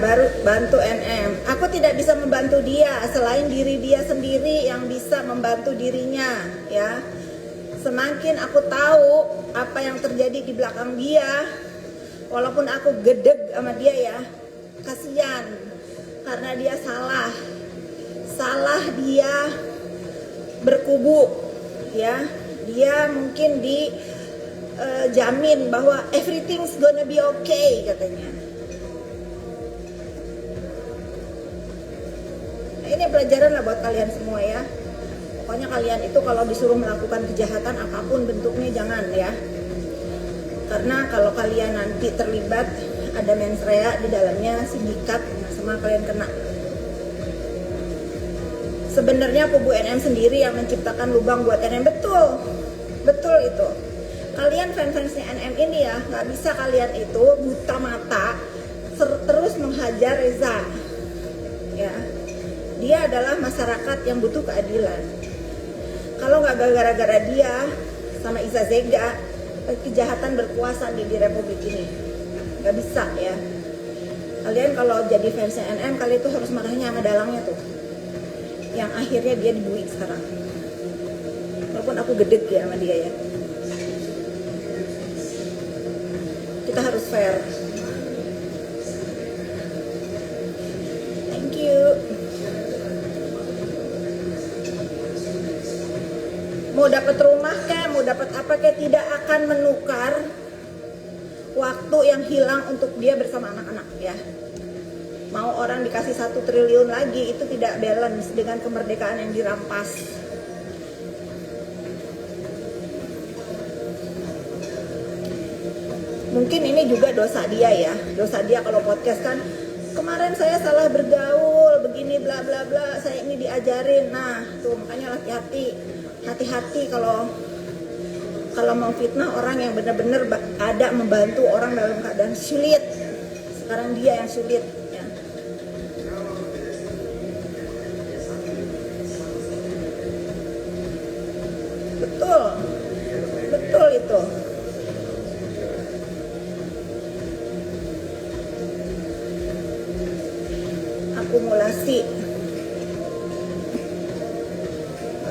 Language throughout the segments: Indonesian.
baru bantu NM. Aku tidak bisa membantu dia selain diri dia sendiri yang bisa membantu dirinya, ya. Semakin aku tahu apa yang terjadi di belakang dia, walaupun aku gedeg sama dia ya, kasihan karena dia salah dia berkubu, ya. Dia mungkin jamin bahwa everything's gonna be okay katanya. Nah, ini pelajaran lah buat kalian semua ya. Pokoknya kalian itu kalau disuruh melakukan kejahatan apapun bentuknya jangan ya. Karena kalau kalian nanti terlibat ada mens rea di dalamnya, sindikat, sama kalian kena. Sebenarnya kubu NM sendiri yang menciptakan lubang buat NM, betul itu. Kalian fans-fansnya NM ini ya, nggak bisa kalian itu buta mata terus menghajar Reza. Ya, dia adalah masyarakat yang butuh keadilan. Kalau nggak gara-gara dia sama Iza Zega, kejahatan berkuasa di Republik ini, nggak bisa ya. Kalian kalau jadi fansnya NM, kalian itu harus marahnya sama dalangnya tuh, yang akhirnya dia dibui sekarang. Walaupun aku gedeg ya sama dia ya. Kita harus fair. Thank you. Mau dapat rumah kayak, mau dapat apa kayak, tidak akan menukar waktu yang hilang untuk dia bersama anak-anak ya. Mau orang dikasih 1 triliun lagi, itu tidak balance dengan kemerdekaan yang dirampas. Mungkin ini juga dosa dia ya, dosa dia kalau podcast kan, kemarin saya salah bergaul, begini bla bla bla, saya ini diajarin. Nah tuh makanya hati-hati kalau mau fitnah orang yang benar-benar ada membantu orang dalam keadaan sulit. Sekarang dia yang sulit ya. Betul itu. Akumulasi.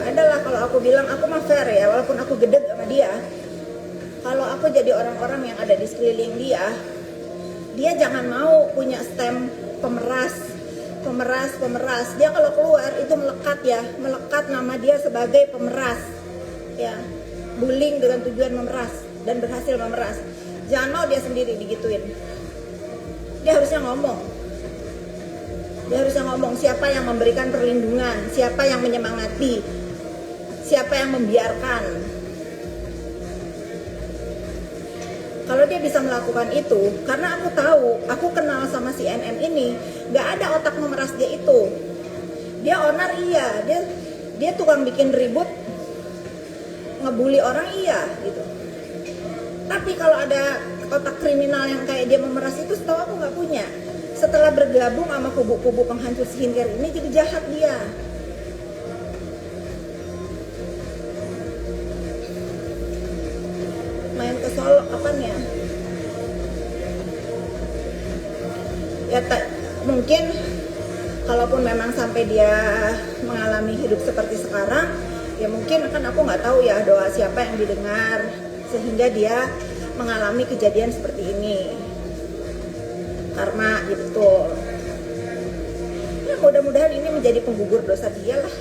Adalah kalau aku bilang aku mah fair ya, walaupun aku gedeg sama dia. Kalau aku jadi orang-orang yang ada di sekeliling dia jangan mau punya stem pemeras. Dia kalau keluar itu melekat nama dia sebagai pemeras. Ya, bullying dengan tujuan memeras dan berhasil memeras. Jangan mau dia sendiri digituin. Dia harusnya ngomong siapa yang memberikan perlindungan, siapa yang menyemangati, siapa yang membiarkan. Kalau dia bisa melakukan itu, karena aku kenal sama si NM ini, gak ada otak memeras dia itu. Dia onar iya, dia tukang bikin ribut, ngebully orang iya gitu. Tapi kalau ada otak kriminal yang kayak dia memeras itu, setahu aku gak punya. Setelah bergabung sama kubu-kubu penghancur skincare ini, jadi jahat dia. Main ke Solo kapan ya? Mungkin kalaupun memang sampai dia mengalami hidup seperti sekarang, ya mungkin kan aku nggak tahu ya doa siapa yang didengar sehingga dia mengalami kejadian seperti ini. Karma gitu. Ya mudah-mudahan ini menjadi penggugur dosa dia lah.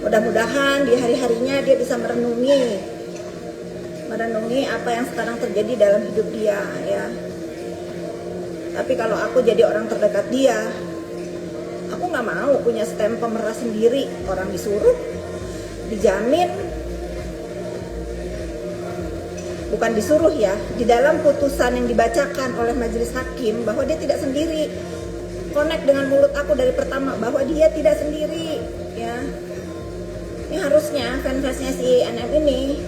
Mudah-mudahan di hari-harinya dia bisa merenungi apa yang sekarang terjadi dalam hidup dia ya. Tapi kalau aku jadi orang terdekat dia, aku nggak mau punya stem pemeras sendiri. Orang disuruh, dijamin, bukan disuruh ya, di dalam putusan yang dibacakan oleh majelis hakim bahwa dia tidak sendiri. Connect dengan mulut aku dari pertama bahwa dia tidak sendiri ya. Ini harusnya fans-fansnya si NM ini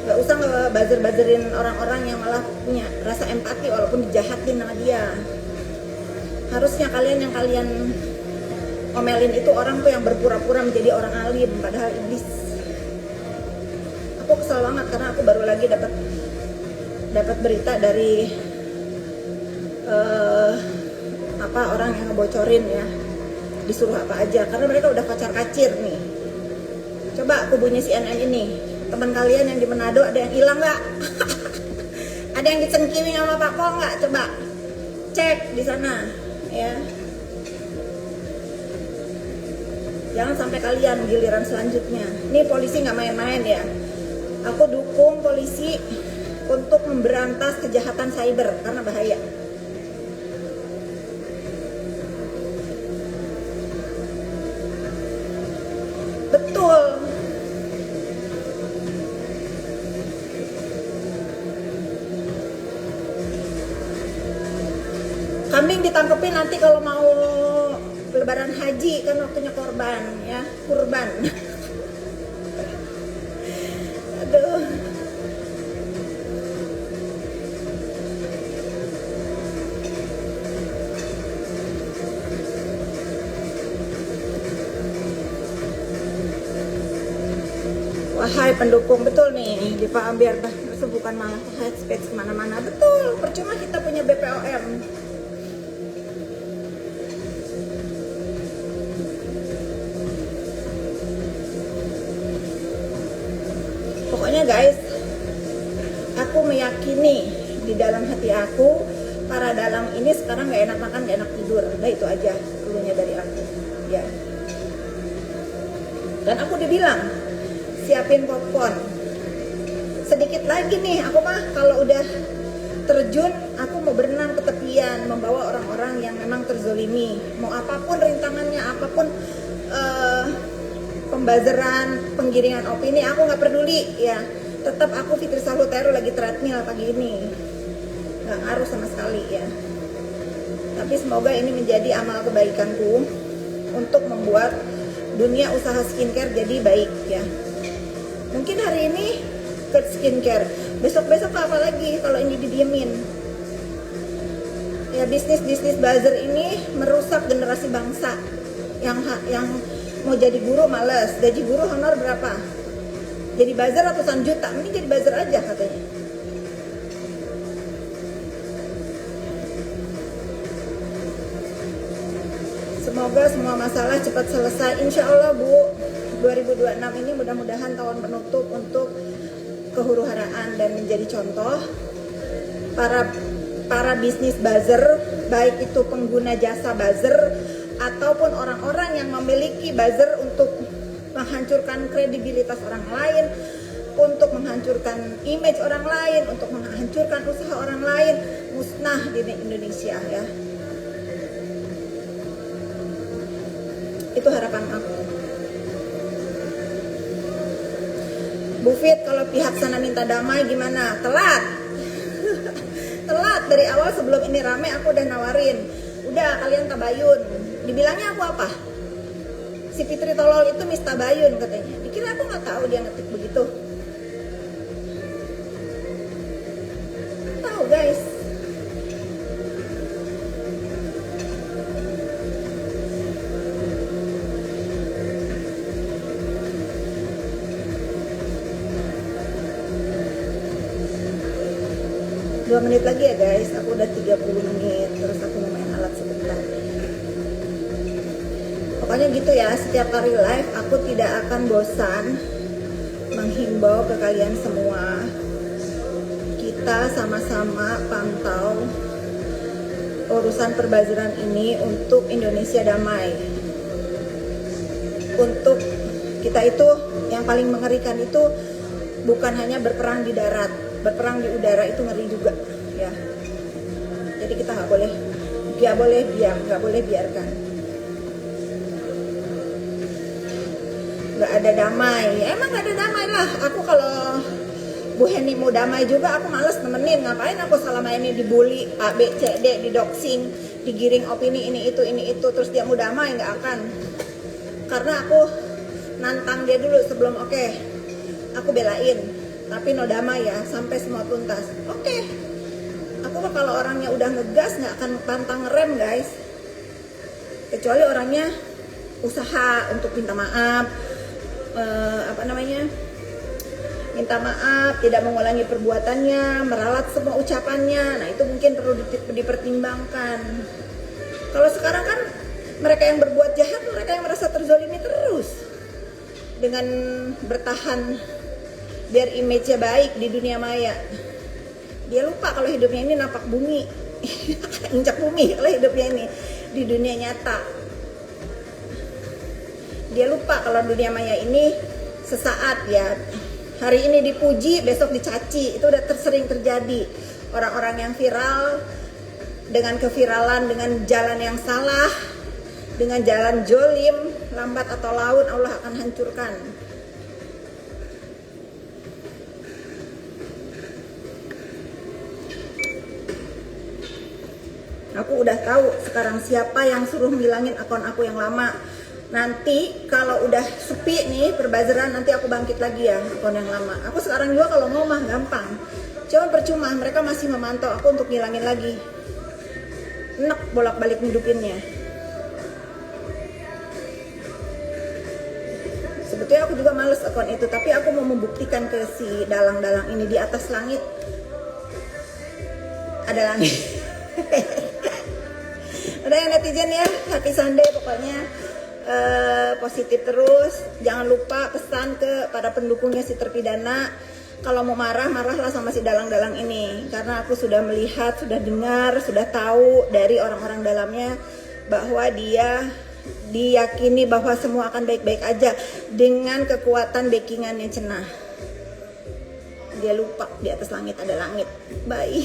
gak usah ngebazir-bazirin orang-orang yang malah punya rasa empati walaupun dijahatin sama dia. Harusnya kalian yang kalian omelin itu orang tuh yang berpura-pura menjadi orang alim padahal iblis. Aku kesel banget karena aku baru lagi dapat berita dari orang yang ngebocorin ya, disuruh apa aja karena mereka udah kocar-kacir nih. Coba kubunya CNN ini, teman kalian yang di Manado ada yang hilang nggak? Ada yang dicengkimi sama Pak Pol nggak? Coba cek di sana ya. Jangan sampai kalian giliran selanjutnya. Ini polisi nggak main-main ya. Aku dukung polisi untuk memberantas kejahatan cyber karena bahaya. Betul. Kambing ditangkepin nanti kalau mau lebaran haji kan waktunya korban ya, kurban. Aduh. Wahai pendukung, betul nih di Pak Ambiar, bukan malah hate speech kemana-mana. Betul, percuma kita punya BPOM. Pokoknya guys, aku meyakini di dalam hati aku, para dalang ini sekarang gak enak makan, gak enak tidur. Udah itu aja dulunya dari aku ya. Dan aku dibilang siapin popcorn sedikit lagi nih. Aku mah kalau udah terjun, aku mau berenang ke tepian, membawa orang-orang yang memang terzolimi, mau apapun rintangannya, apapun pembazaran, penggiringan opini, aku nggak peduli ya. Tetap aku Fitri Salhuteru lagi treadmill pagi ini, nggak ngaruh sama sekali ya. Tapi semoga ini menjadi amal kebaikanku untuk membuat dunia usaha skincare jadi baik ya. Mungkin hari ini ke skincare, besok-besok apa lagi kalau ini didiemin ya. Bisnis buzzer ini merusak generasi bangsa. Yang mau jadi guru males, gaji guru honor berapa, jadi buzzer ratusan juta, mending jadi buzzer aja katanya. Semoga semua masalah cepat selesai, insya Allah Bu. 2026 ini mudah-mudahan tahun penutup untuk kehuru-haraan dan menjadi contoh para bisnis buzzer, baik itu pengguna jasa buzzer ataupun orang-orang yang memiliki buzzer, untuk menghancurkan kredibilitas orang lain, untuk menghancurkan image orang lain, untuk menghancurkan usaha orang lain, musnah di Indonesia ya. Itu harapan aku. Bu Fit, kalau pihak sana minta damai gimana? Telat. Telat dari awal. Sebelum ini rame aku udah nawarin, udah kalian tabayun. Dibilangnya aku apa? Si Fitri tolol itu mistabayun katanya. Dikira aku nggak tahu dia ngetik begitu. Tahu guys. Dua menit lagi ya guys, aku udah 30 menit, terus aku mau main alat sebentar. Pokoknya gitu ya, setiap kali live aku tidak akan bosan menghimbau ke kalian semua. Kita sama-sama pantau urusan perbaziran ini untuk Indonesia damai. Untuk kita itu yang paling mengerikan itu bukan hanya berperang di darat, berperang di udara itu ngeri juga ya. Jadi kita nggak boleh biarkan. Nggak ada damai, ya, emang nggak ada damai lah. Aku kalau Bu Heni mau damai juga aku males nemenin. Ngapain aku selama ini dibully A, B, C, D, didoxing, digiring opini ini itu, terus dia mau damai? Nggak akan. Karena aku nantang dia dulu sebelum aku belain. Tapi no damai ya, sampai semua tuntas. Aku kalau orangnya udah ngegas nggak akan pantang ngerem guys. Kecuali orangnya usaha untuk minta maaf, minta maaf, tidak mengulangi perbuatannya, meralat semua ucapannya. Nah, itu mungkin perlu dipertimbangkan. Kalau sekarang kan mereka yang berbuat jahat, mereka yang merasa terzolimi terus dengan bertahan biar image-nya baik di dunia maya. Dia lupa kalau hidupnya ini napak bumi, injak bumi kalau hidupnya ini di dunia nyata. Dia lupa kalau dunia maya ini sesaat ya. Hari ini dipuji, besok dicaci. Itu udah sering terjadi. Orang-orang yang viral dengan keviralan, dengan jalan yang salah, dengan jalan jolim, lambat atau laun Allah akan hancurkan. Aku udah tahu sekarang siapa yang suruh ngilangin akun aku yang lama. Nanti kalau udah sepi nih perbazzeran, nanti aku bangkit lagi ya akun yang lama. Aku sekarang juga kalau mau mah gampang. Cuma percuma, mereka masih memantau aku untuk ngilangin lagi. Enak bolak-balik ngidupinnya. Sebetulnya aku juga males akun itu, tapi aku mau membuktikan ke si dalang-dalang ini, di atas langit ada langit. Udah ya netizen ya, happy Sunday pokoknya. Positif terus. Jangan lupa pesan ke para pendukungnya si terpidana, kalau mau marah, marahlah sama si dalang-dalang ini, karena aku sudah melihat, sudah dengar, sudah tahu dari orang-orang dalamnya bahwa dia diyakini bahwa semua akan baik-baik aja dengan kekuatan backingan yang cenah. Dia lupa di atas langit ada langit. Bye.